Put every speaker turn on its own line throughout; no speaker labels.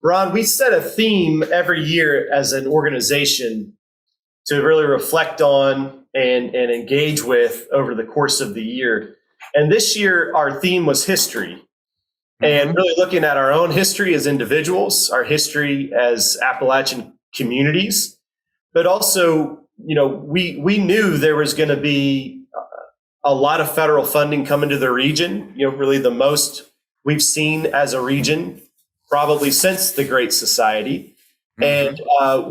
Ron, we set a theme every year as an organization to really reflect on and engage with over the course of the year. And this year, our theme was history, and really looking at our own history as individuals, our history as Appalachian communities, but also, we knew there was going to be a lot of federal funding coming to the region, really the most we've seen as a region probably since the Great Society. And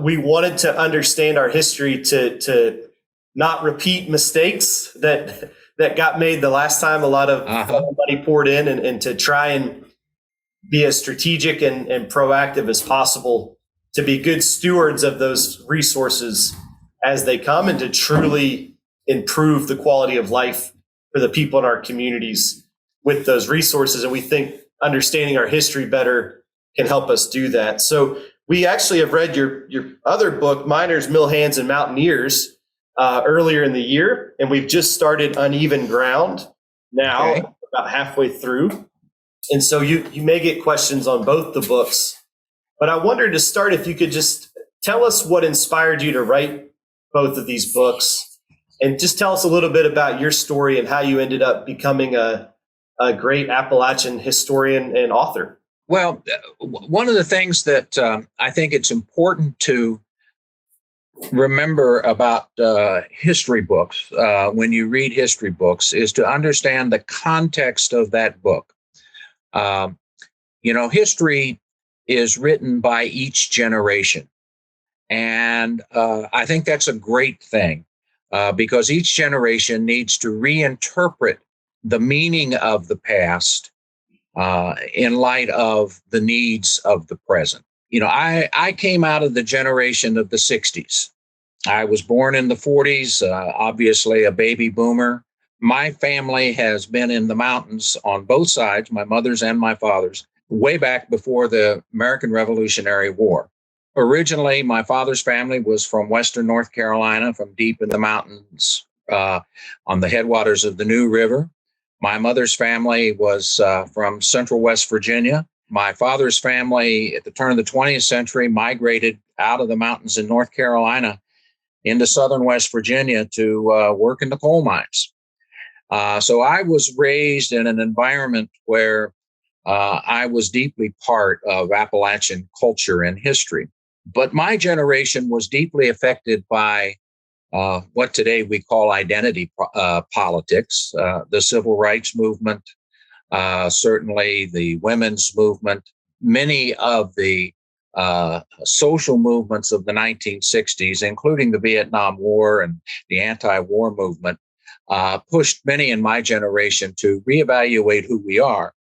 we wanted to understand our history to not repeat mistakes that got made the last time a lot of money poured in, and to try and be as strategic and proactive as possible to be good stewards of those resources as they come, and to truly improve the quality of life for the people in our communities with those resources. And we think understanding our history better can help us do that. So we actually have read your other book, Miners, Mill Hands, and Mountaineers, earlier in the year, and we've just started Uneven Ground now, about halfway through. And so you may get questions on both the books, but I wondered to start if you could just tell us what inspired you to write both of these books, and just tell us a little bit about your story and how you ended up becoming a great Appalachian historian and author.
Well, one of the things that I think it's important to remember about history books when you read history books is to understand the context of that book. History is written by each generation. And I think that's a great thing because each generation needs to reinterpret the meaning of the past in light of the needs of the present. I came out of the generation of the 60s. I was born in the 40s, obviously a baby boomer. My family has been in the mountains on both sides, my mother's and my father's, way back before the American Revolutionary War. Originally, my father's family was from Western North Carolina, from deep in the mountains on the headwaters of the New River. My mother's family was from Central West Virginia. My father's family at the turn of the 20th century migrated out of the mountains in North Carolina into Southern West Virginia to work in the coal mines. So I was raised in an environment where I was deeply part of Appalachian culture and history. But my generation was deeply affected by what today we call identity politics, the civil rights movement, certainly the women's movement, many of the social movements of the 1960s, including the Vietnam War and the anti-war movement, pushed many in my generation to reevaluate who we are.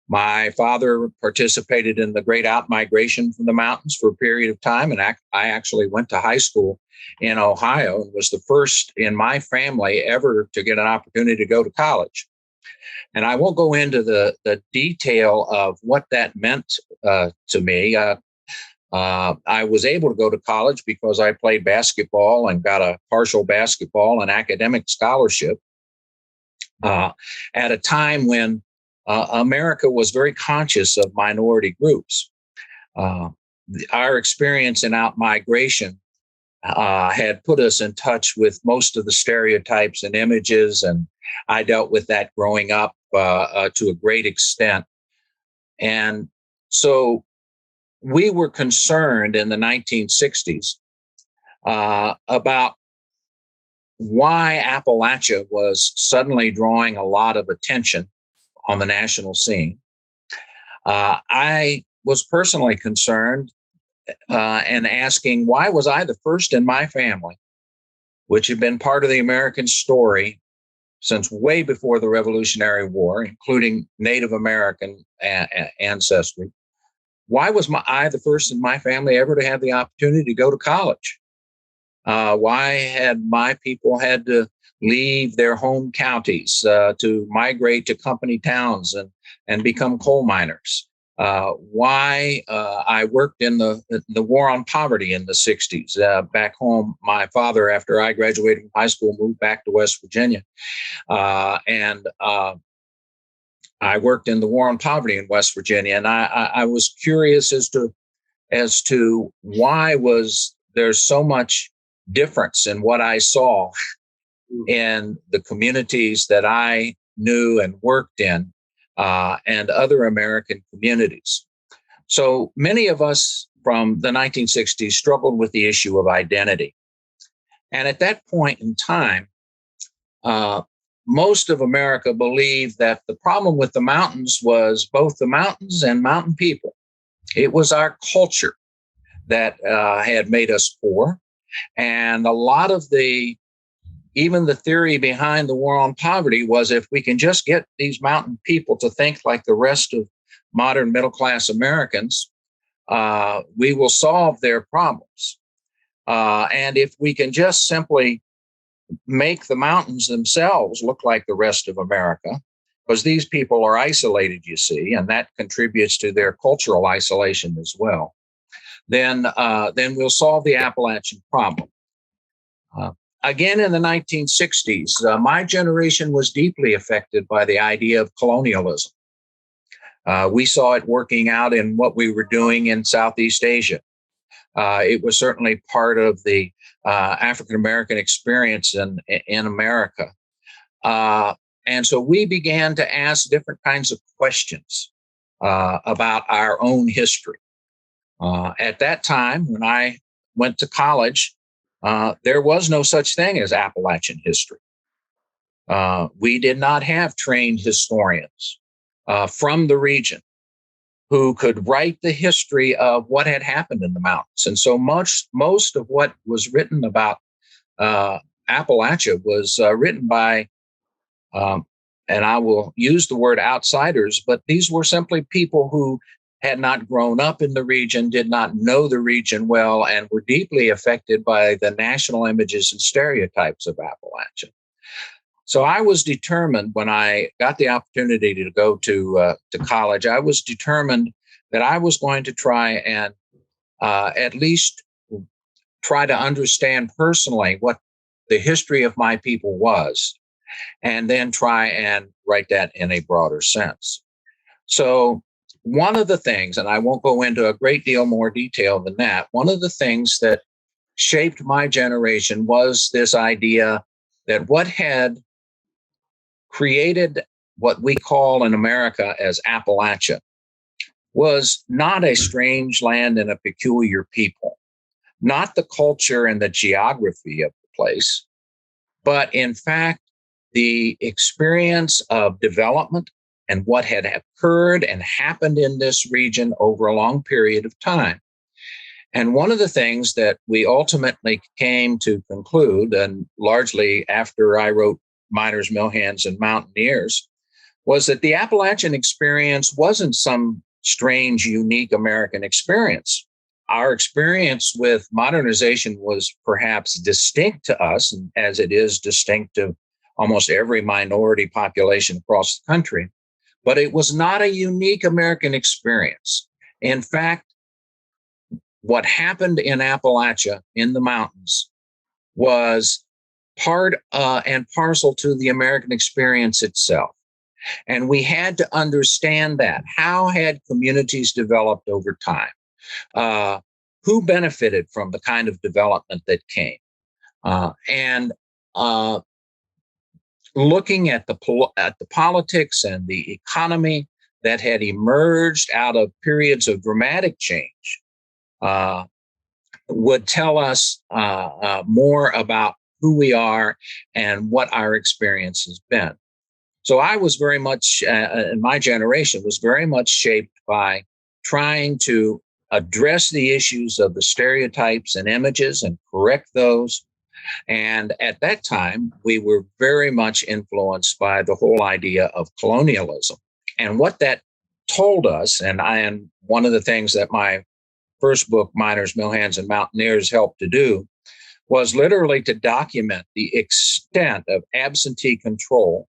My father participated in the great outmigration from the mountains for a period of time, and I actually went to high school in Ohio and was the first in my family ever to get an opportunity to go to college. And I won't go into the detail of what that meant to me. I was able to go to college because I played basketball and got a partial basketball and academic scholarship at a time when America was very conscious of minority groups. Our experience in outmigration had put us in touch with most of the stereotypes and images, and I dealt with that growing up to a great extent. And so we were concerned in the 1960s about why Appalachia was suddenly drawing a lot of attention on the national scene. I was personally concerned and asking, why was I the first in my family, which had been part of the American story since way before the Revolutionary War, including Native American ancestry? Why was I the first in my family ever to have the opportunity to go to college? Why had my people had to leave their home counties to migrate to company towns and become coal miners? Why I worked in the war on poverty in the 60s. Back home, my father, after I graduated from high school, moved back to West Virginia. And I worked in the war on poverty in West Virginia, and I was curious as to why was there so much difference in what I saw in the communities that I knew and worked in, and other American communities. So many of us from the 1960s struggled with the issue of identity. And at that point in time, most of America believed that the problem with the mountains was both the mountains and mountain people. It was our culture that had made us poor. And a lot of even the theory behind the war on poverty was if we can just get these mountain people to think like the rest of modern middle class Americans, we will solve their problems. And if we can just simply make the mountains themselves look like the rest of America, because these people are isolated, you see, and that contributes to their cultural isolation as well, then we'll solve the Appalachian problem. Again, in the 1960s, my generation was deeply affected by the idea of colonialism. We saw it working out in what we were doing in Southeast Asia. It was certainly part of the African American experience in America. And so we began to ask different kinds of questions about our own history. At that time, when I went to college, there was no such thing as Appalachian history. We did not have trained historians from the region who could write the history of what had happened in the mountains. And so most of what was written about Appalachia was written by, and I will use the word outsiders, but these were simply people who had not grown up in the region, did not know the region well, and were deeply affected by the national images and stereotypes of Appalachia. So I was determined when I got the opportunity to go to college, I was determined that I was going to try and at least try to understand personally what the history of my people was, and then try and write that in a broader sense. So one of the things, and I won't go into a great deal more detail than that, one of the things that shaped my generation was this idea that what had created what we call in America as Appalachia was not a strange land and a peculiar people, not the culture and the geography of the place, but in fact, the experience of development and what had occurred and happened in this region over a long period of time. And one of the things that we ultimately came to conclude, and largely after I wrote Miners, Mill Hands, and Mountaineers, was that the Appalachian experience wasn't some strange, unique American experience. Our experience with modernization was perhaps distinct to us, as it is distinct to almost every minority population across the country, but it was not a unique American experience. In fact, what happened in Appalachia in the mountains was part and parcel to the American experience itself. And we had to understand that. How had communities developed over time? Who benefited from the kind of development that came? And looking at the politics and the economy that had emerged out of periods of dramatic change would tell us more about who we are and what our experience has been. So I was very much, and my generation was very much shaped by trying to address the issues of the stereotypes and images and correct those. And at that time, we were very much influenced by the whole idea of colonialism. And what that told us, and one of the things that my first book, Miners, Mill Hands, and Mountaineers, helped to do, was literally to document the extent of absentee control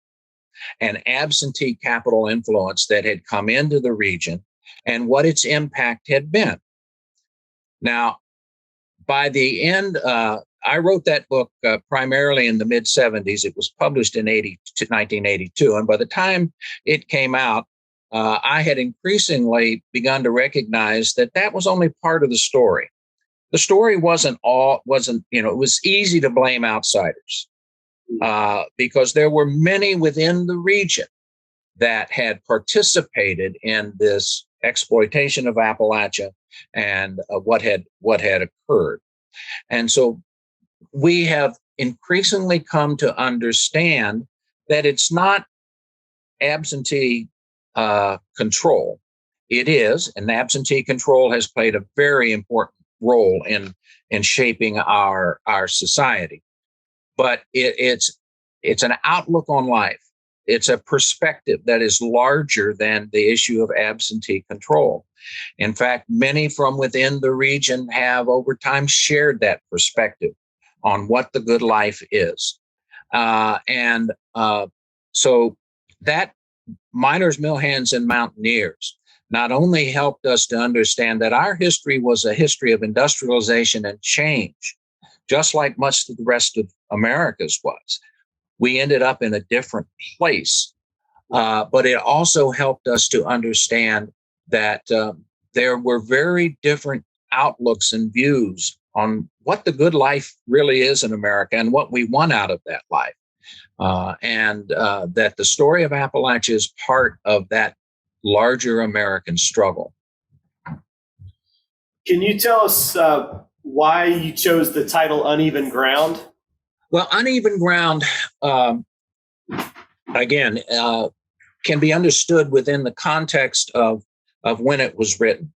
and absentee capital influence that had come into the region and what its impact had been. Now, by the end, I wrote that book primarily in the mid 70s. It was published in 1982. And by the time it came out, I had increasingly begun to recognize that that was only part of the story. The story it was easy to blame outsiders because there were many within the region that had participated in this exploitation of Appalachia and what had occurred. And so we have increasingly come to understand that it's not absentee control. It is, and absentee control has played a very important role in shaping our society. But it's an outlook on life. It's a perspective that is larger than the issue of absentee control. In fact, many from within the region have over time shared that perspective on what the good life is. So that miners, mill hands, and mountaineers not only helped us to understand that our history was a history of industrialization and change, just like much of the rest of America's was. We ended up in a different place, but it also helped us to understand that there were very different outlooks and views on what the good life really is in America and what we want out of that life. And that the story of Appalachia is part of that larger American struggle.
Can you tell us why you chose the title Uneven Ground?
Well, Uneven Ground, again, can be understood within the context of when it was written.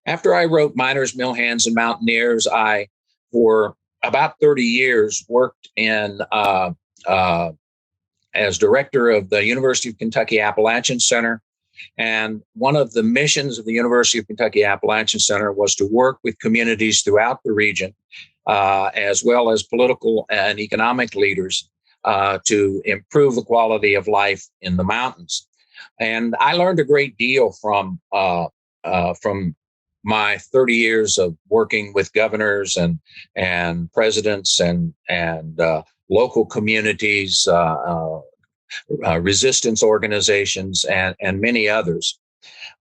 After I wrote Miners, Mill Hands, and Mountaineers, I, for about 30 years, worked in as director of the University of Kentucky Appalachian Center. And one of the missions of the University of Kentucky Appalachian Center was to work with communities throughout the region, as well as political and economic leaders, to improve the quality of life in the mountains. And I learned a great deal from my 30 years of working with governors and presidents and local communities, resistance organizations, and many others.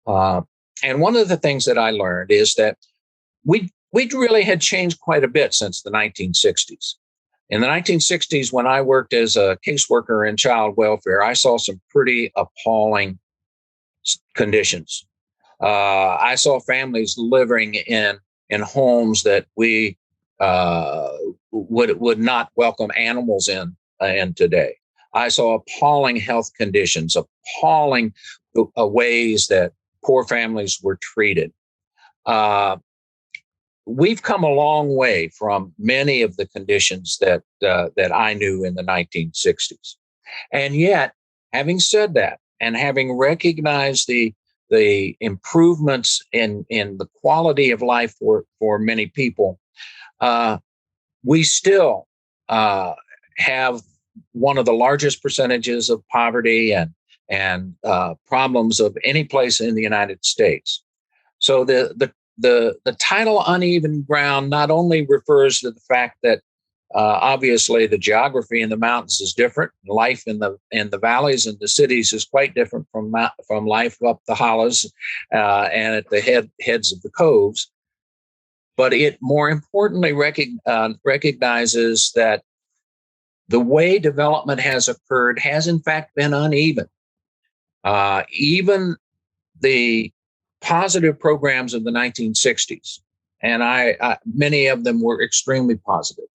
And one of the things that I learned is that we really had changed quite a bit since the 1960s. In the 1960s, when I worked as a caseworker in child welfare, I saw some pretty appalling conditions. I saw families living in homes that we would not welcome animals in today. I saw appalling health conditions, appalling ways that poor families were treated. We've come a long way from many of the conditions that I knew in the 1960s. And yet, having said that, and having recognized the improvements in the quality of life for many people, we still have one of the largest percentages of poverty and problems of any place in the United States. So the title Uneven Ground not only refers to the fact that obviously the geography in the mountains is different, life in the valleys and the cities is quite different from life up the hollows and at the heads of the coves. But it more importantly recognizes that the way development has occurred has in fact been uneven. Even the positive programs of the 1960s, and many of them were extremely positive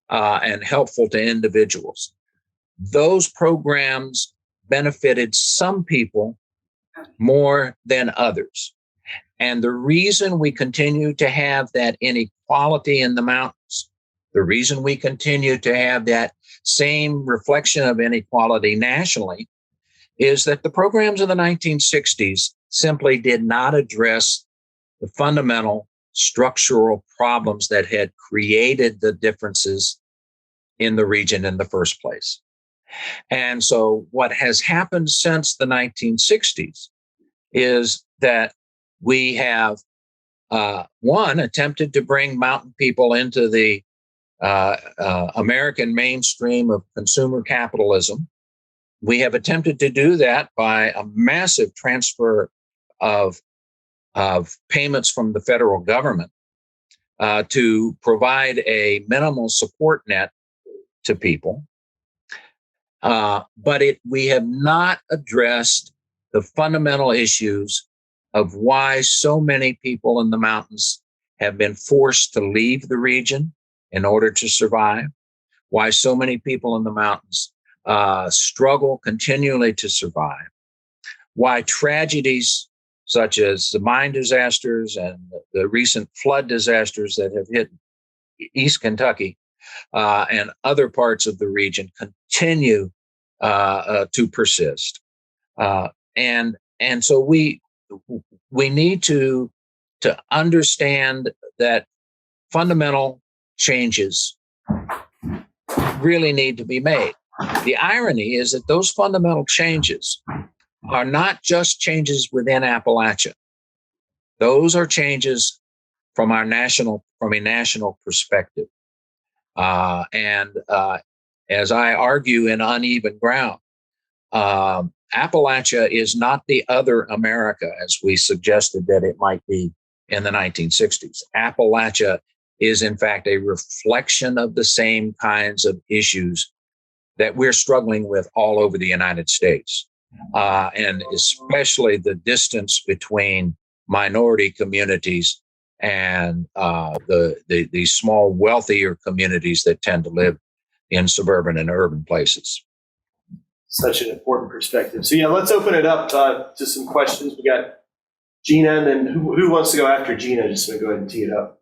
and helpful to individuals. Those programs benefited some people more than others. And the reason we continue to have that inequality in the mountains, the reason we continue to have that same reflection of inequality nationally, is that the programs of the 1960s simply did not address the fundamental structural problems that had created the differences in the region in the first place. And so what has happened since the 1960s is that we have, one, attempted to bring mountain people into the American mainstream of consumer capitalism. We have attempted to do that by a massive transfer of payments from the federal government to provide a minimal support net to people. But we have not addressed the fundamental issues of why so many people in the mountains have been forced to leave the region in order to survive, why so many people in the mountains struggle continually to survive, why tragedies such as the mine disasters and the recent flood disasters that have hit East Kentucky and other parts of the region continue to persist. And so we need to understand that fundamental changes really need to be made. The irony is that those fundamental changes are not just changes within Appalachia. Those are changes from a national perspective. And as I argue in Uneven Ground, Appalachia is not the other America as we suggested that it might be in the 1960s. Appalachia is in fact a reflection of the same kinds of issues that we're struggling with all over the United States. And especially the distance between minority communities and the small, wealthier communities that tend to live in suburban and urban places.
Such an important perspective. So yeah, let's open it up to some questions. We got Gina, and then who wants to go after Gina? Just going to go ahead and tee it up.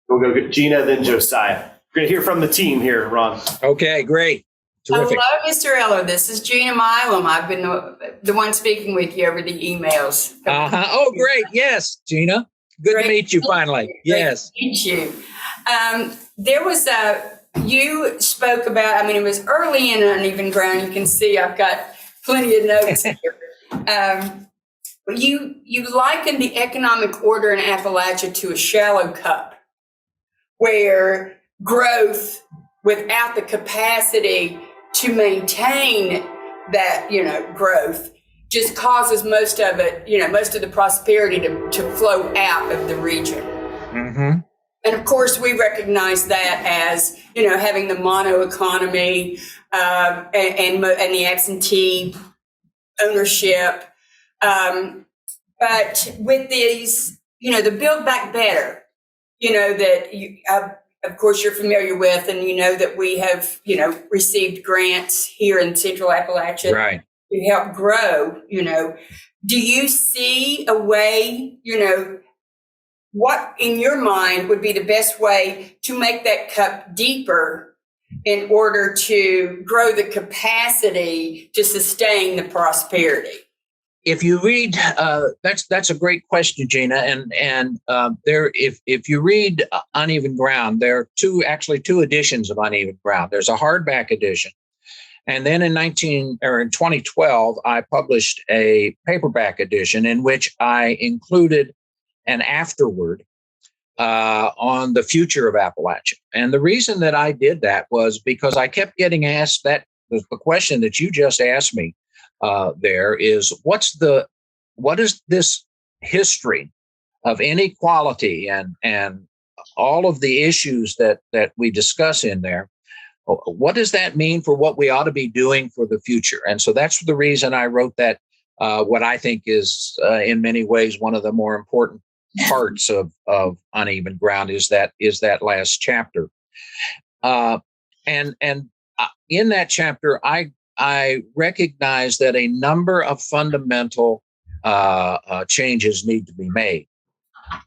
We'll go get Gina, then Josiah. We're going to hear from the team here, Ron.
Okay, great. Terrific.
Hello, Mr. Eller. This is Gina Milam. I've been the one speaking with you over the emails.
Oh, great. Yes, Gina. Good to meet you finally. Yes.
Great to meet you. There was you spoke about, it was early in Uneven Ground. You can see I've got plenty of notes here. You likened the economic order in Appalachia to a shallow cup where growth without the capacity to maintain that, growth just causes most of it, most of the prosperity to flow out of the region.
Mm-hmm.
And of course, we recognize that as, having the mono economy and the absentee ownership. But with these, the Build Back Better, that of course you're familiar with, and that we have, received grants here in Central Appalachia
right.
to help grow, do you see a way, what in your mind would be the best way to make that cup deeper in order to grow the capacity to sustain the prosperity?
If you read, that's a great question, Gina. And if you read Uneven Ground, there are two editions of Uneven Ground. There's a hardback edition, and then in 2012, I published a paperback edition in which I included an afterword on the future of Appalachia. And the reason that I did that was because I kept getting asked the question that you just asked me. There is what is this history of inequality and all of the issues that we discuss in there. What does that mean for what we ought to be doing for the future? And so that's the reason I wrote that. What I think is in many ways one of the more important parts of Uneven Ground is that last chapter. And in that chapter, I recognize that a number of fundamental changes need to be made.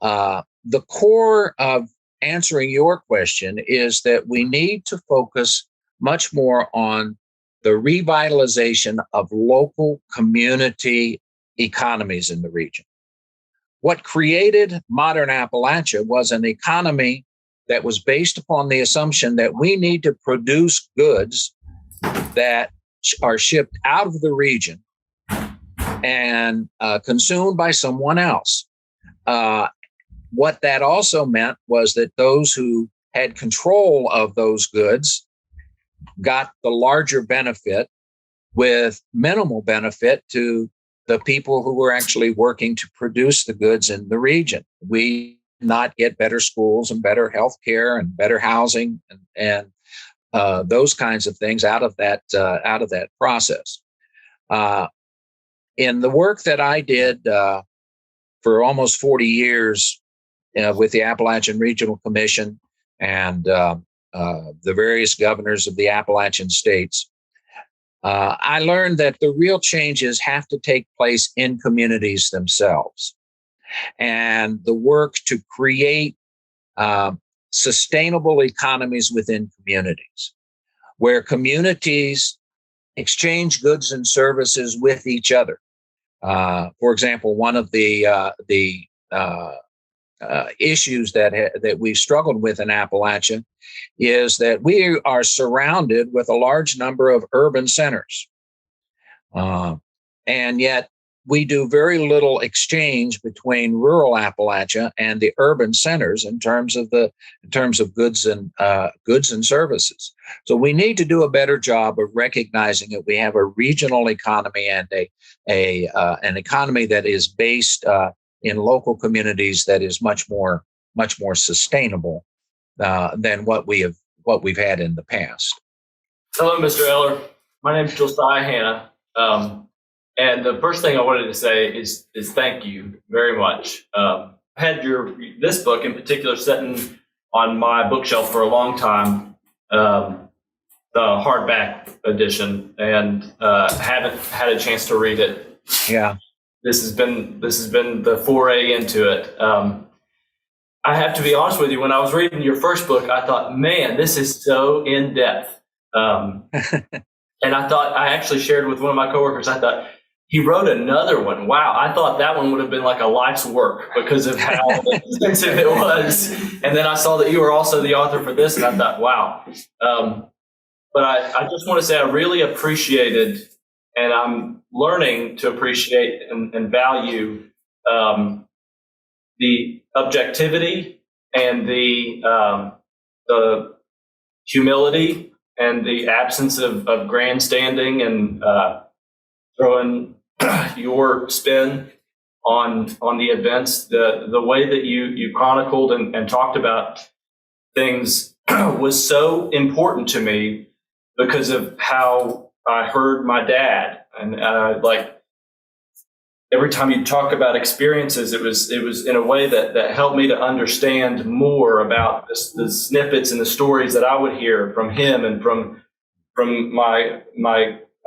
The core of answering your question is that we need to focus much more on the revitalization of local community economies in the region. What created modern Appalachia was an economy that was based upon the assumption that we need to produce goods that are shipped out of the region and consumed by someone else. What that also meant was that those who had control of those goods got the larger benefit with minimal benefit to the people who were actually working to produce the goods in the region. We did not get better schools and better health care and better housing and those kinds of things out of that process. In the work that I did for almost 40 years with the Appalachian Regional Commission and the various governors of the Appalachian states, I learned that the real changes have to take place in communities themselves. And the work to create sustainable economies within communities, where communities exchange goods and services with each other. For example, one of the issues that we've struggled with in Appalachia is that we are surrounded with a large number of urban centers, and yet we do very little exchange between rural Appalachia and the urban centers in terms of goods and services. So we need to do a better job of recognizing that we have a regional economy and an economy that is based in local communities that is much more sustainable than what we've had in the past.
Hello, Mr. Eller. My name is Josiah Hanna. And the first thing I wanted to say is thank you very much. I had this book in particular sitting on my bookshelf for a long time, the hardback edition, and haven't had a chance to read it.
Yeah,
this has been the foray into it. I have to be honest with you. When I was reading your first book, I thought, man, this is so in depth. And I actually shared with one of my coworkers. I thought, he wrote another one. Wow. I thought that one would have been like a life's work because of how extensive it was. And then I saw that you were also the author for this, and I thought, wow. But I just want to say I really appreciated, and I'm learning to appreciate and value the objectivity and the humility and the absence of grandstanding and throwing your spin on the events. The way that you chronicled and talked about things was so important to me because of how I heard my dad. And like every time you talk about experiences, it was in a way that helped me to understand more about the snippets and the stories that I would hear from him and from my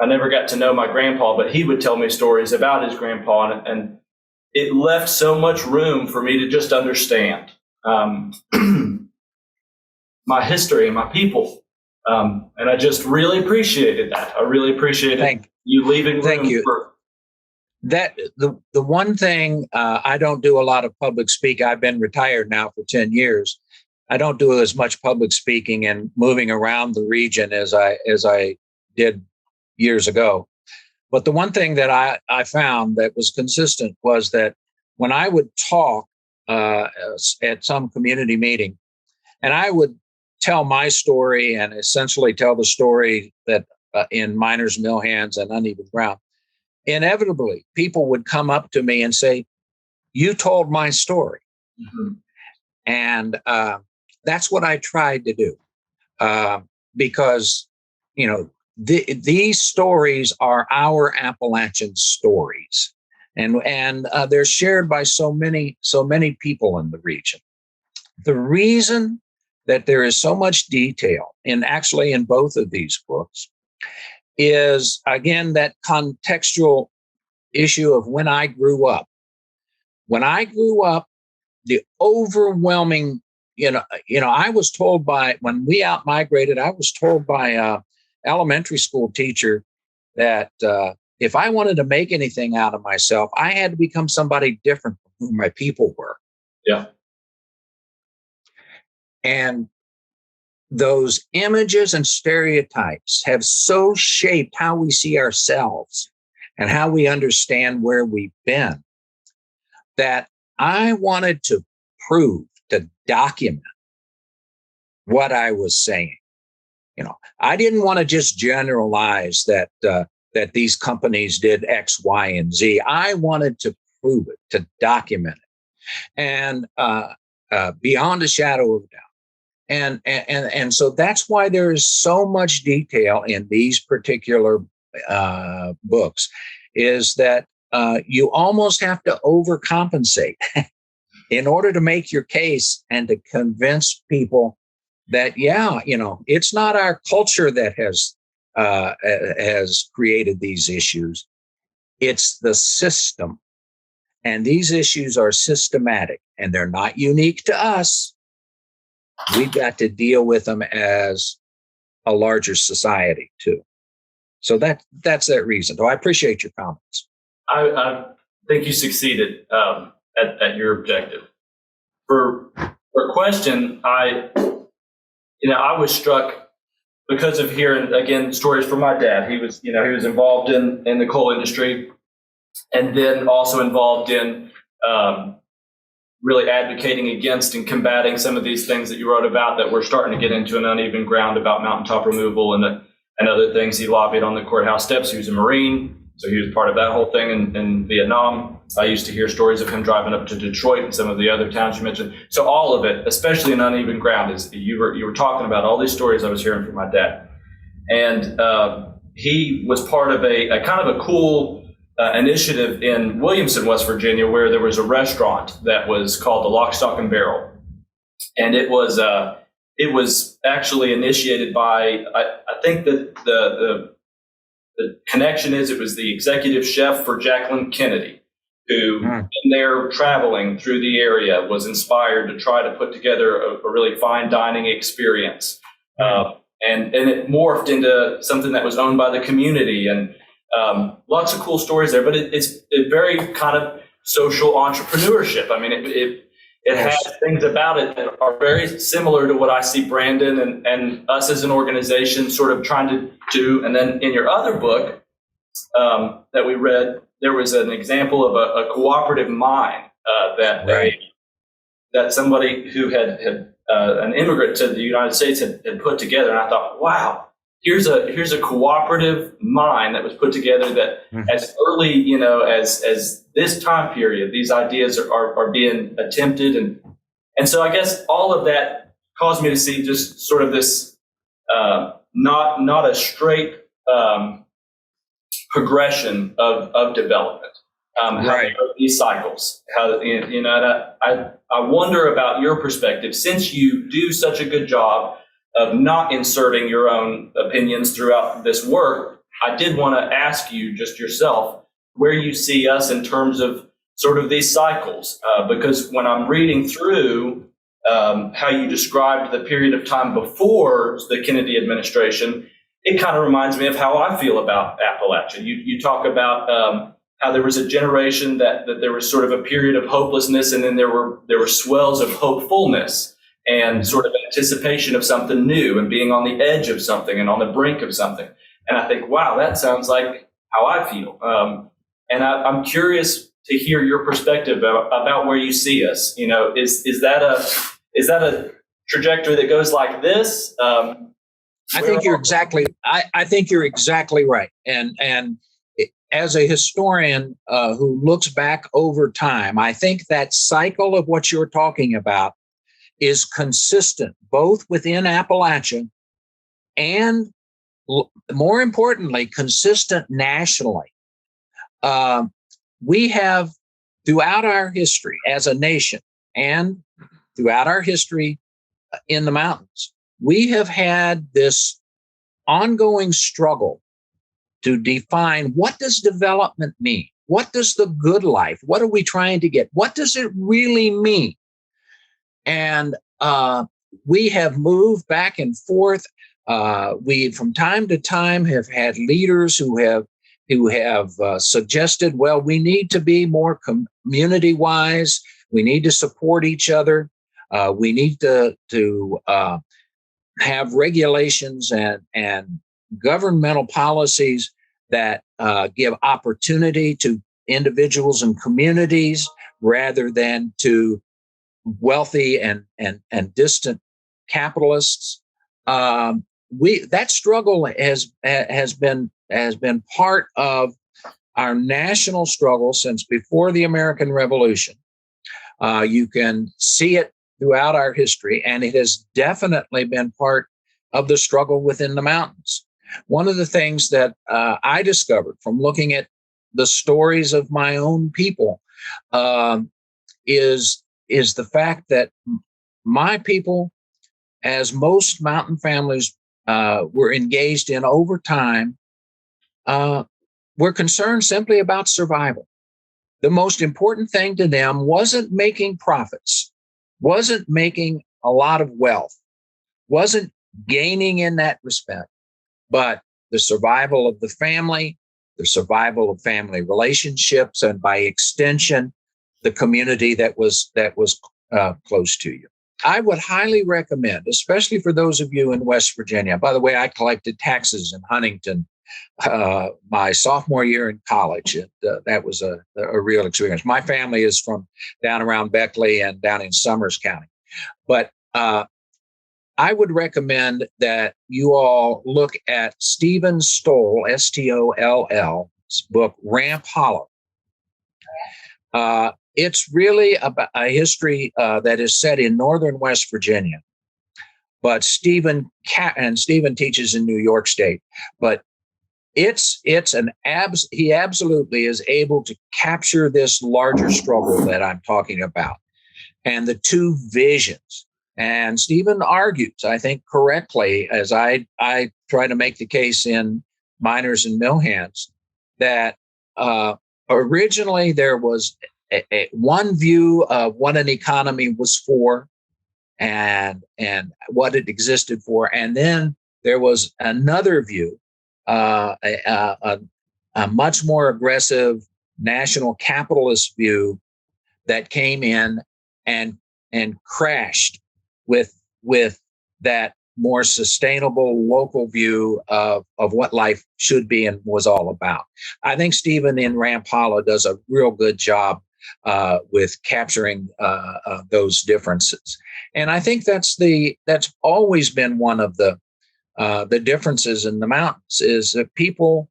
I never got to know my grandpa, but he would tell me stories about his grandpa, and it left so much room for me to just understand my history and my people. And I just really appreciated that. I really appreciated you leaving room.
Thank you. That the one thing I don't do a lot of public speaking. I've been retired now for 10 years. I don't do as much public speaking and moving around the region as I did years ago. But the one thing that I found that was consistent was that when I would talk at some community meeting, and I would tell my story and essentially tell the story that in Miners Mill Hands and Uneven Ground, inevitably people would come up to me and say, "You told my story." Mm-hmm. And that's what I tried to do because, these stories are our Appalachian stories, and they're shared by so many people in the region. The reason that there is so much detail in both of these books is, again, that contextual issue of when I grew up. When I grew up, the overwhelming, I was told when we out-migrated, I was told by elementary school teacher that if I wanted to make anything out of myself, I had to become somebody different from who my people were.
Yeah.
And those images and stereotypes have so shaped how we see ourselves and how we understand where we've been that I wanted to document what I was saying. I didn't want to just generalize that these companies did X, Y, and Z. I wanted to prove it, to document it, and beyond a shadow of doubt. And so that's why there is so much detail in these particular books, is that you almost have to overcompensate in order to make your case and to convince people that, it's not our culture that has created these issues. It's the system. And these issues are systematic, and they're not unique to us. We've got to deal with them as a larger society too. So that's that reason. So I appreciate your comments.
I think you succeeded at your objective. For a question, I was struck because of hearing, again, stories from my dad. He was involved in the coal industry, and then also involved in really advocating against and combating some of these things that you wrote about that we're starting to get into an uneven ground about mountaintop removal and other things. He lobbied on the courthouse steps. He was a Marine, so he was part of that whole thing in Vietnam. I used to hear stories of him driving up to Detroit and some of the other towns you mentioned. So all of it, especially in uneven ground, is you were talking about all these stories I was hearing from my dad. And he was part of a kind of a cool initiative in Williamson, West Virginia, where there was a restaurant that was called the Lock, Stock, and Barrel. And it was actually initiated by, I think that the connection is, it was the executive chef for Jacqueline Kennedy, who in their traveling through the area was inspired to try to put together a really fine dining experience. And it morphed into something that was owned by the community, and lots of cool stories there, but it's very kind of social entrepreneurship. I mean, it has things about it that are very similar to what I see Brandon and us as an organization sort of trying to do. And then in your other book that we read, there was an example of a cooperative mine that somebody who had an immigrant to the United States had put together. And I thought, wow, here's a cooperative mine that was put together that as early, as this time period, these ideas are being attempted. And so I guess all of that caused me to see just sort of this, not a straight progression of development.
Right.
These cycles, I wonder about your perspective, since you do such a good job of not inserting your own opinions throughout this work. I did want to ask you just yourself where you see us in terms of sort of these cycles, because when I'm reading through how you described the period of time before the Kennedy administration, it kind of reminds me of how I feel about Appalachia. You talk about how there was a generation that there was sort of a period of hopelessness, and then there were swells of hopefulness and sort of anticipation of something new and being on the edge of something and on the brink of something. And I think, wow, that sounds like how I feel. And I'm curious to hear your perspective about where you see us. Is that a trajectory that goes like this?
I think you're exactly right. And as a historian who looks back over time, I think that cycle of what you're talking about is consistent both within Appalachia and, more importantly, consistent nationally. We have, throughout our history as a nation and throughout our history in the mountains, we have had this ongoing struggle to define, what does development mean? What does the good life? What are we trying to get? What does it really mean? And we have moved back and forth. We, from time to time, have had leaders who have suggested, well, we need to be more community-wise. We need to support each other. We need to have regulations and governmental policies that give opportunity to individuals and communities rather than to wealthy and distant capitalists. That struggle has been part of our national struggle since before the American Revolution. You can see it throughout our history, and it has definitely been part of the struggle within the mountains. One of the things that I discovered from looking at the stories of my own people is the fact that my people, as most mountain families were engaged in over time, were concerned simply about survival. The most important thing to them wasn't making profits, wasn't making a lot of wealth, wasn't gaining in that respect, but the survival of the family, the survival of family relationships, and by extension, the community that was close to you. I would highly recommend, especially for those of you in West Virginia. By the way, I collected taxes in Huntington my sophomore year in college. That was a real experience. My family is from down around Beckley and down in Summers County. But I would recommend that you all look at Stephen Stoll's book, Ramp Hollow. It's really about a history that is set in northern West Virginia. But Stephen teaches in New York State. But he absolutely is able to capture this larger struggle that I'm talking about, and the two visions. And Stephen argues, I think correctly, as I try to make the case in Miners and Mill Hands, that originally there was one view of what an economy was for and what it existed for. And then there was another view, a much more aggressive national capitalist view that came in and crashed with that more sustainable local view of what life should be and was all about. I think Stephen in Ramp Hollow does a real good job with capturing those differences. And I think that's always been one of the differences in the mountains, is that people,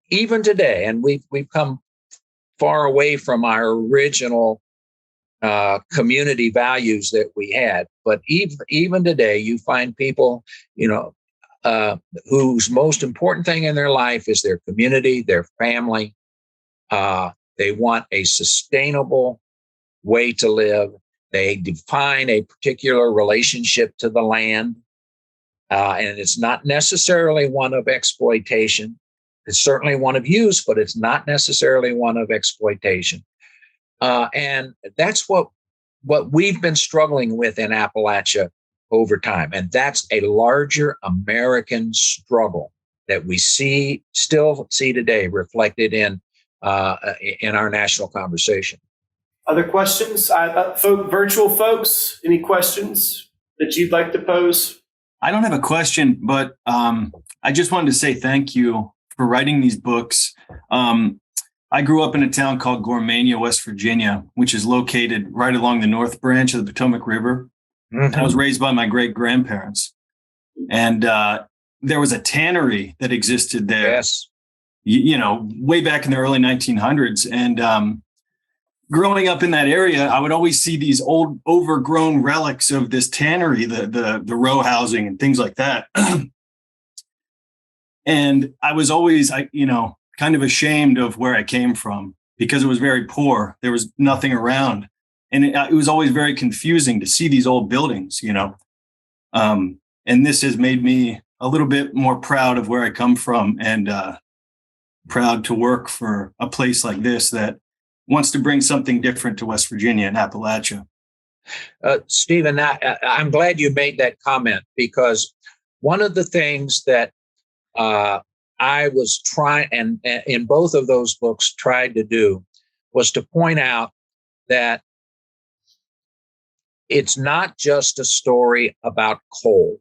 even today, and we've come far away from our original community values that we had, but even today, you find people, whose most important thing in their life is their community, their family. They want a sustainable way to live. They define a particular relationship to the land. And it's not necessarily one of exploitation. It's certainly one of use, but it's not necessarily one of exploitation. And that's what we've been struggling with in Appalachia over time. And that's a larger American struggle that we still see today reflected in our national conversation.
Other questions? Virtual folks, any questions that you'd like to pose?
I don't have a question, but I just wanted to say thank you for writing these books. I grew up in a town called Gormania, West Virginia, which is located right along the North Branch of the Potomac River. Mm-hmm. I was raised by my great-grandparents. And there was a tannery that existed there,
yes,
way back in the early 1900s. And growing up in that area, I would always see these old overgrown relics of this tannery, the row housing and things like that. And I was always, kind of ashamed of where I came from because it was very poor. There was nothing around. And it was always very confusing to see these old buildings, and this has made me a little bit more proud of where I come from and proud to work for a place like this that wants to bring something different to West Virginia and Appalachia.
Stephen, I'm glad you made that comment, because one of the things that I was trying, and in both of those books tried to do, was to point out that it's not just a story about coal.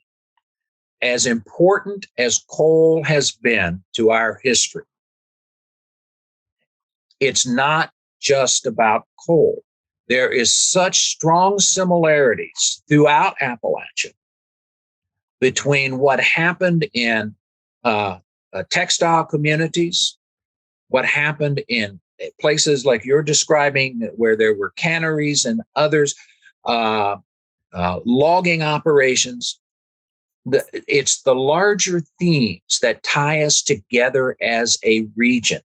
As important as coal has been to our history, it's not just about coal. There is such strong similarities throughout Appalachia between what happened in textile communities, what happened in places like you're describing, where there were canneries and others, logging operations. It's the larger themes that tie us together as a region.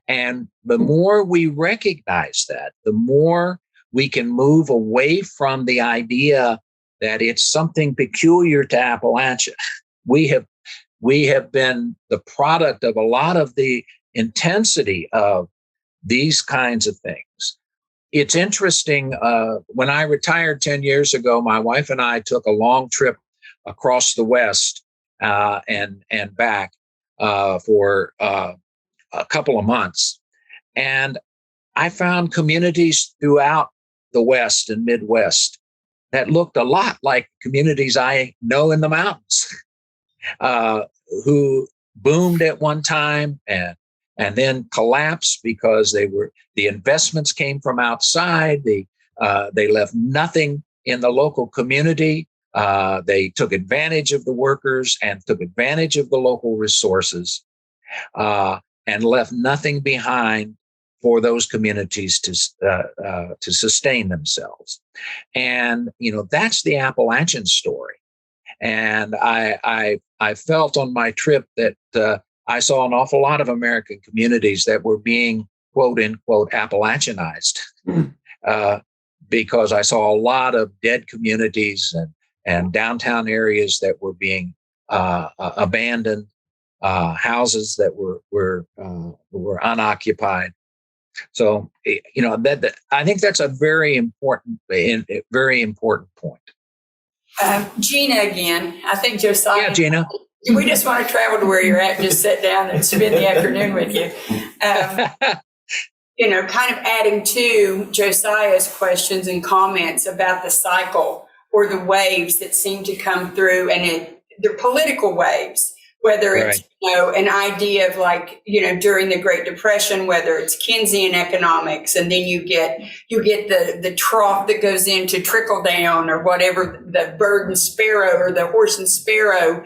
And the more we recognize that, the more we can move away from the idea that it's something peculiar to Appalachia. We have been the product of a lot of the intensity of these kinds of things. It's interesting. When I retired 10 years ago, my wife and I took a long trip across the West and back for a couple of months. And I found communities throughout the West and Midwest that looked a lot like communities I know in the mountains, who boomed at one time and then collapsed because the investments came from outside. They left nothing in the local community. They took advantage of the workers and took advantage of the local resources, and left nothing behind for those communities to sustain themselves. And that's the Appalachian story. And I felt on my trip that I saw an awful lot of American communities that were being quote unquote Appalachianized, because I saw a lot of dead communities and downtown areas that were being abandoned, houses that were unoccupied. So that I think that's a very important point.
Gina again. I think Josiah.
Yeah, Gina.
We just want to travel to where you're at and just sit down and spend the afternoon with you. Kind of adding to Josiah's questions and comments about the cycle or the waves that seem to come through, and they're political waves, whether it's, an idea of during the Great Depression, whether it's Keynesian economics, and then you get the trough that goes into trickle down, or whatever, the bird and sparrow or the horse and sparrow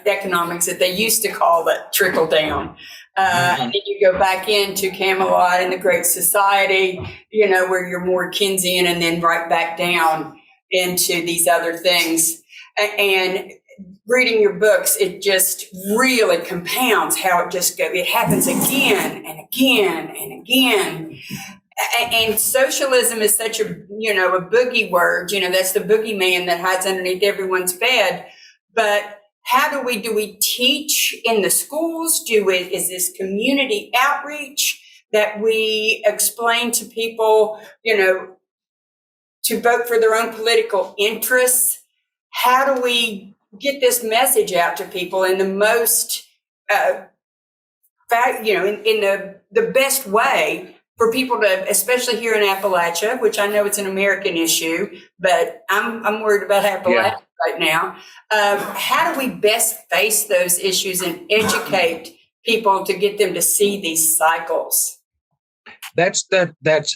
economics that they used to call that trickle down. And then you go back into Camelot and the Great Society, where you're more Keynesian, and then right back down into these other things. And reading your books, it just really compounds how it just goes. It happens again and again and again. And socialism is such a boogie word. That's the boogeyman that hides underneath everyone's bed. But how do we teach in the schools? Is this community outreach that we explain to people, to vote for their own political interests? How do we get this message out to people in the most, in the best way for people to, especially here in Appalachia, which I know it's an American issue, but I'm worried about Appalachia right now. How do we best face those issues and educate people to get them to see these cycles?
That's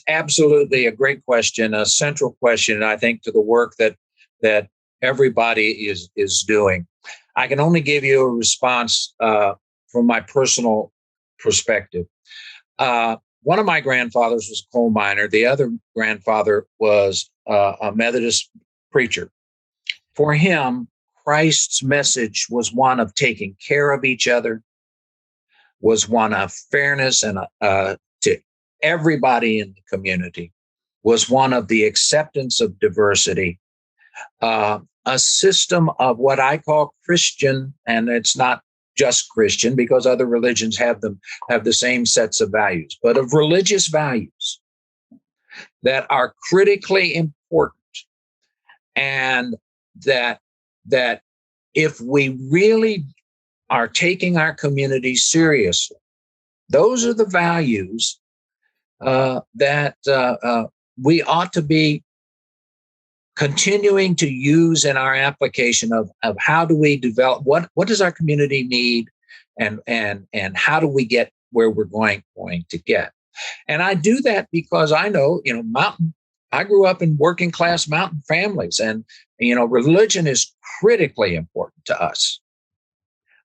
absolutely a great question, a central question, I think, to the work that everybody is doing. I can only give you a response from my personal perspective. One of my grandfathers was a coal miner. The other grandfather was a Methodist preacher. For him, Christ's message was one of taking care of each other, was one of fairness and to everybody in the community, was one of the acceptance of diversity, a system of what I call Christian, and it's not just Christian because other religions have the same sets of values, but of religious values that are critically important, and that if we really are taking our community seriously, those are the values that we ought to be continuing to use in our application of how do we develop, what does our community need, and how do we get where we're going to get. And I do that because I know, I grew up in working class mountain families, and religion is critically important to us.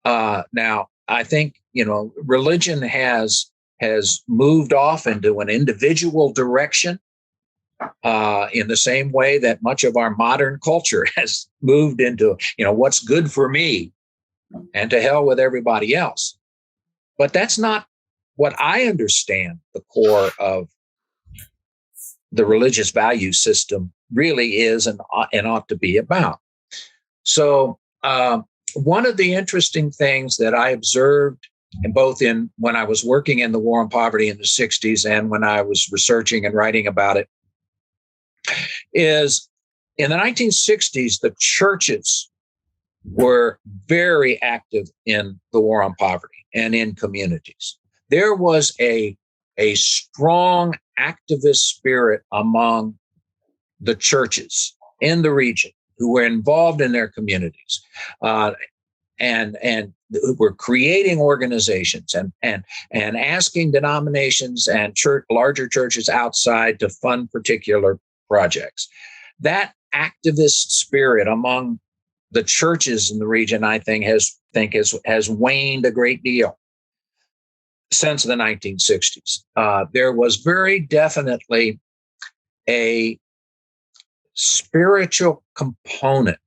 Now, I think, religion has moved off into an individual direction in the same way that much of our modern culture has moved into, what's good for me and to hell with everybody else. But that's not what I understand the core of the religious value system really is and ought to be about. So one of the interesting things that I observed when I was working in the war on poverty in the 60s and when I was researching and writing about it is in the 1960s, the churches were very active in the war on poverty and in communities. There was a strong activist spirit among the churches in the region who were involved in their communities and who were creating organizations and asking denominations and larger churches outside to fund particular projects. That activist spirit among the churches in the region, I think, has waned a great deal since the 1960s. There was very definitely a spiritual component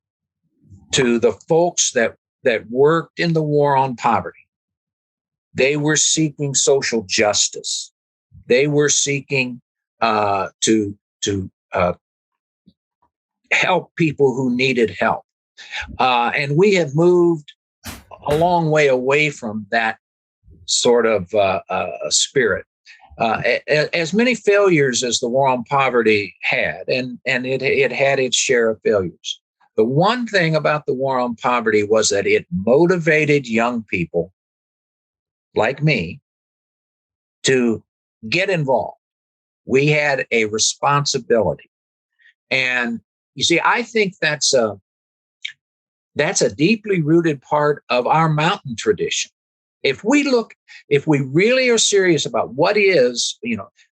to the folks that worked in the war on poverty. They were seeking social justice. They were seeking to help people who needed help. And we have moved a long way away from that sort of spirit. As many failures as the war on poverty had, and it had its share of failures. The one thing about the war on poverty was that it motivated young people like me to get involved. We had a responsibility. And you see, I think that's a deeply rooted part of our mountain tradition. If we really are serious about what is,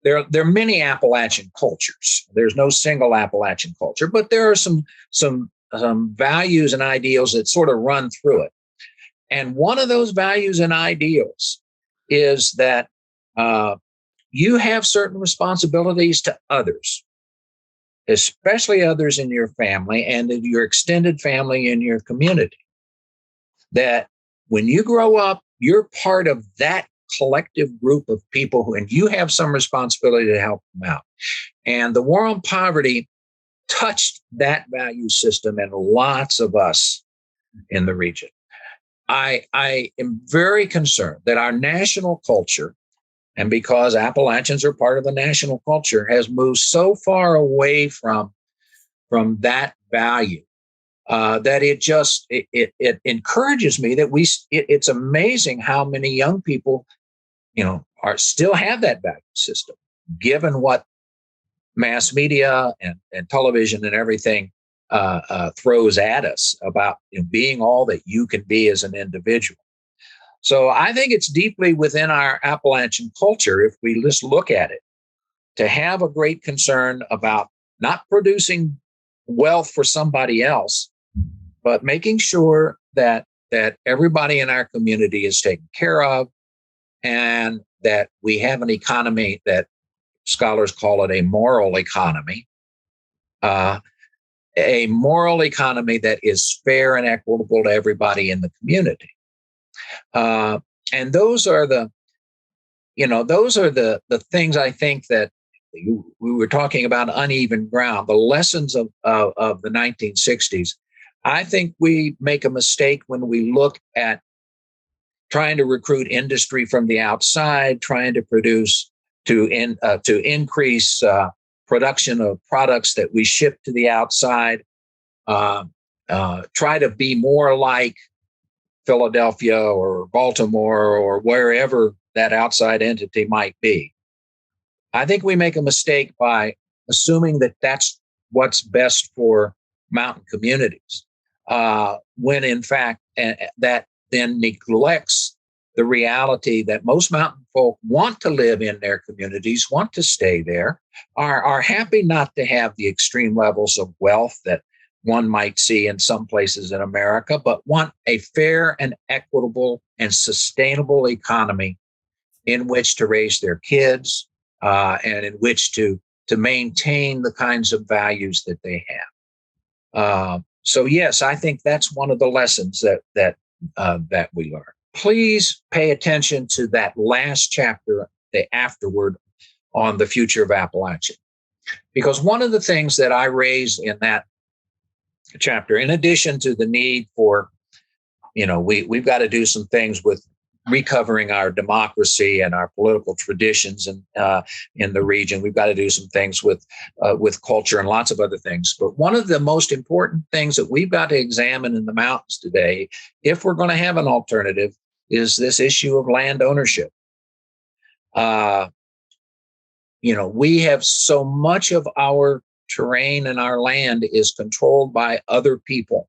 there are many Appalachian cultures. There's no single Appalachian culture, but there are some values and ideals that sort of run through it. And one of those values and ideals is that you have certain responsibilities to others, especially others in your family and in your extended family in your community. That when you grow up, you're part of that collective group of people and you have some responsibility to help them out. And the war on poverty touched that value system and lots of us in the region. I am very concerned that our national culture, and because Appalachians are part of the national culture, has moved so far away from that value that it encourages me that it's amazing how many young people, still have that value system, given what mass media and television and everything throws at us about being all that you can be as an individual. So I think it's deeply within our Appalachian culture, if we just look at it, to have a great concern about not producing wealth for somebody else, but making sure that everybody in our community is taken care of and that we have an economy that scholars call it a moral economy, a moral economy that is fair and equitable to everybody in the community. And those are the things I think that we were talking about uneven ground, the lessons of the 1960s. I think we make a mistake when we look at trying to recruit industry from the outside, trying to to increase production of products that we ship to the outside, try to be more like Philadelphia or Baltimore or wherever that outside entity might be. I think we make a mistake by assuming that that's what's best for mountain communities, when in fact that then neglects the reality that most mountain folk want to live in their communities, want to stay there, are happy not to have the extreme levels of wealth that one might see in some places in America, but want a fair and equitable and sustainable economy in which to raise their kids and in which to maintain the kinds of values that they have. So yes, I think that's one of the lessons that we learn. Please pay attention to that last chapter, the afterword on the future of Appalachia, because one of the things that I raised in that chapter, in addition to the need for, we've got to do some things with recovering our democracy and our political traditions in the region. We've got to do some things with culture and lots of other things. But one of the most important things that we've got to examine in the mountains today, if we're going to have an alternative, is this issue of land ownership. We have so much of our terrain and our land is controlled by other people,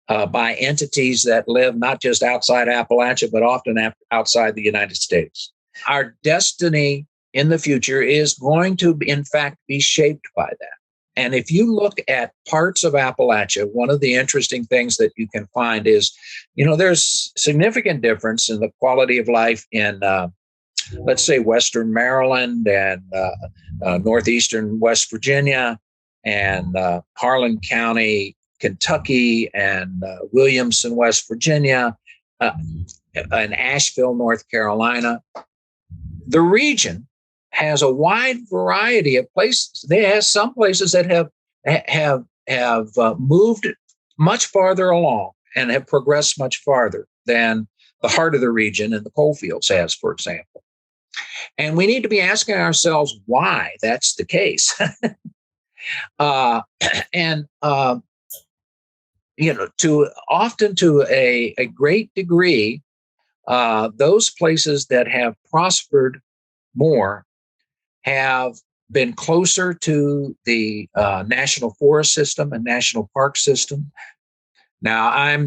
by entities that live not just outside Appalachia, but often outside the United States. Our destiny in the future is going to, in fact, be shaped by that. And if you look at parts of Appalachia, one of the interesting things that you can find is, there's significant difference in the quality of life in, let's say, Western Maryland and northeastern West Virginia and Harlan County, Kentucky, and Williamson, West Virginia, and Asheville, North Carolina. The region has a wide variety of places. They have some places that have moved much farther along and have progressed much farther than the heart of the region and the coal fields has, for example. And we need to be asking ourselves why that's the case. To a great degree, those places that have prospered more have been closer to the national forest system and national park system. Now,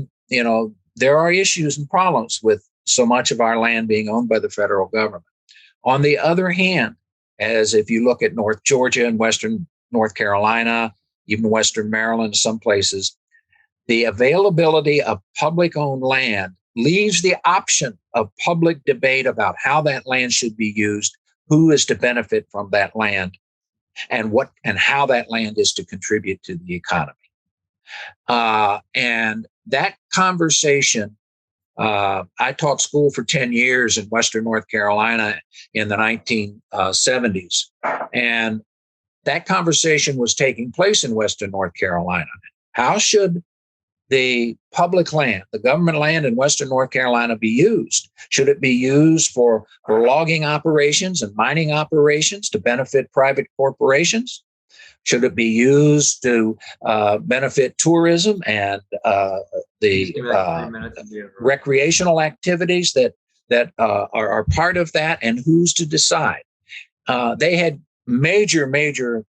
there are issues and problems with so much of our land being owned by the federal government. On the other hand, as if you look at North Georgia and Western North Carolina, even Western Maryland, some places, the availability of public-owned land leaves the option of public debate about how that land should be used, who is to benefit from that land, and how that land is to contribute to the economy. And that conversation, I taught school for 10 years in Western North Carolina in the 1970s. And that conversation was taking place in Western North Carolina. How should the public land, the government land in Western North Carolina, be used? Should it be used for logging operations and mining operations to benefit private corporations? Should it be used to benefit tourism and the recreational activities that are part of that? And who's to decide? They had major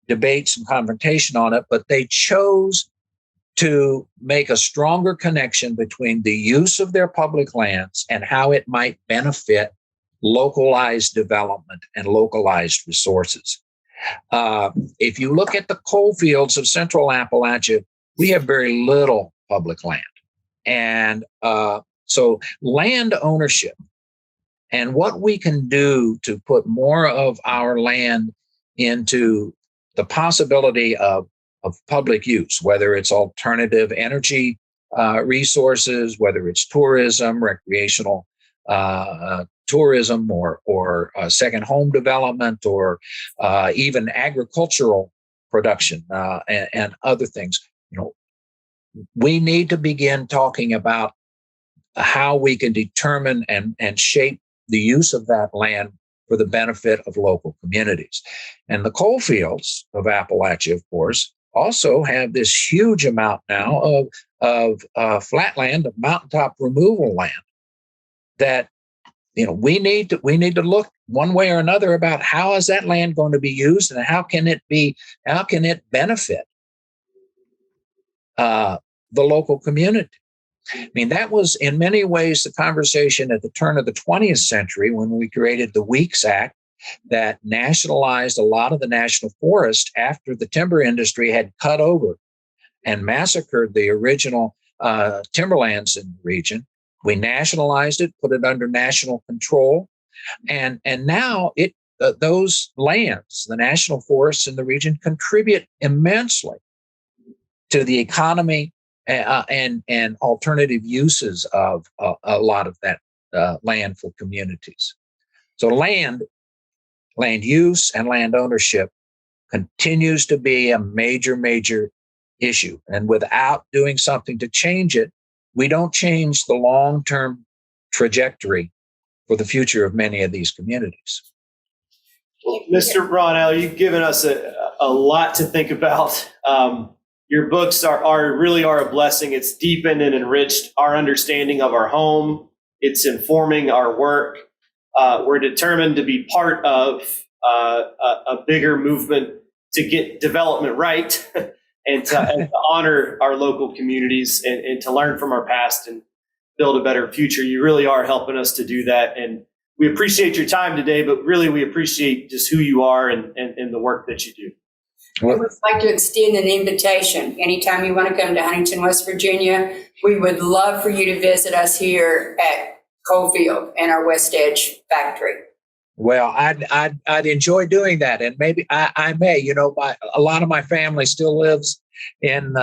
debates and confrontation on it, but they chose to make a stronger connection between the use of their public lands and how it might benefit localized development and localized resources. If you look at the coal fields of Central Appalachia, we have very little public land. And so land ownership and what we can do to put more of our land into the possibility of public use, whether it's alternative energy resources, whether it's tourism, recreational tourism, or second home development, or even agricultural production and other things. We need to begin talking about how we can determine and shape the use of that land for the benefit of local communities. And the coal fields of Appalachia, of course, also have this huge amount now of flatland, of mountaintop removal land that we need to look one way or another about how is that land going to be used and how can it benefit the local community. I mean, that was in many ways the conversation at the turn of the 20th century when we created the Weeks Act that nationalized a lot of the national forest after the timber industry had cut over and massacred the original timberlands in the region. We nationalized it, put it under national control, and now those lands, the national forests in the region, contribute immensely to the economy and alternative uses of a lot of that land for communities. So land use and land ownership continues to be a major issue. And without doing something to change it, we don't change the long-term trajectory for the future of many of these communities.
Well, Mr. Brownell, you've given us a lot to think about. Your books are really a blessing. It's deepened and enriched our understanding of our home. It's informing our work. We're determined to be part of a bigger movement to get development right and to honor our local communities and to learn from our past and build a better future. You really are helping us to do that. And we appreciate your time today, but really we appreciate just who you are and the work that you do.
We would like to extend an invitation. Anytime you want to come to Huntington, West Virginia, we would love for you to visit us here at Coalfield and our West Edge factory.
Well, I'd enjoy doing that, and maybe I may. You know, a lot of my family still lives in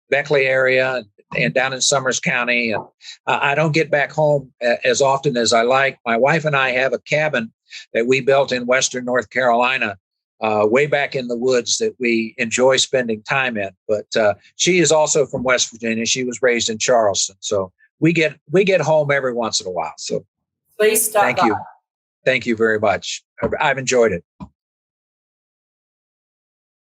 Beckley area and down in Summers County, and I don't get back home as often as I like. My wife and I have a cabin that we built in Western North Carolina, way back in the woods, that we enjoy spending time in. But she is also from West Virginia. She was raised in Charleston, so we get home every once in a while. So
please stop by.
Thank you very much. I've enjoyed it.